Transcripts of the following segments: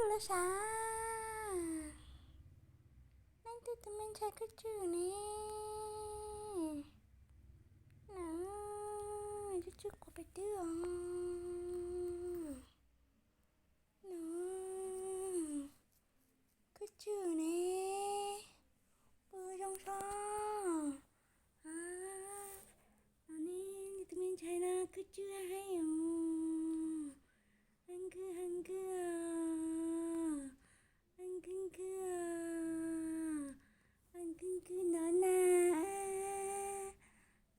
了啥？那这怎么才个住呢？那这住过不得哦。那个住呢？不用说啊，那你怎么才那个住还有？很可很可啊，很可可啊，很可可呢呢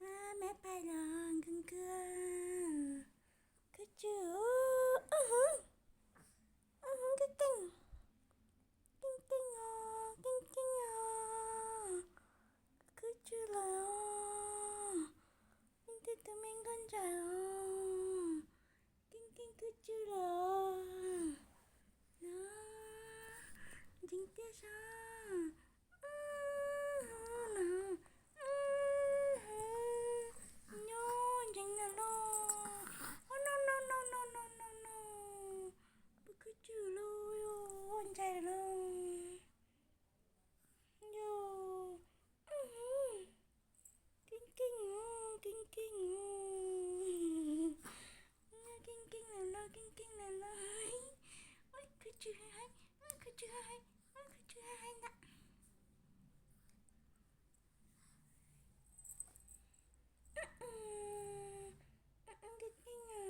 啊，ไม่ไปหรอก很可啊，可จูก็เก่งเก่งเก่งอ๋อเก่งเก่งอ๋อ可จูเลยอ๋อนี่ที่ตัวเองกันใจอ๋อเก่งเก่ง可จูเลยนะจริงที่ชาno jeng na lo oh no no no no no no no 不可จือเลยอ่ะหวั่นใจเลยโย่เก่งเก่งอ่ะเก่งเก่งอ่ะเก่งเก่งเลยล่ะเก่งเก่งเลยล่ะโอ้ย可จือให้可จือให้可จือให้นะเก่งเก่งอ่ะ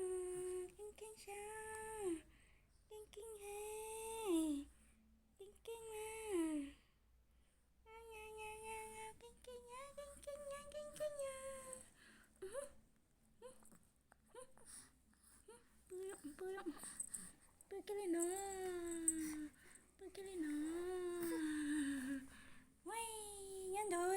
เก่งเก่งชาเก่งเก่งให้เก่งเก่งอ่ะเก่งเก่งอ่ะเก่งเก่งอ่ะเก่งเก่งอ่ะปื้มปื้มกันเลยเนาะปื้มกันเลยเนาะว้ยยันโดย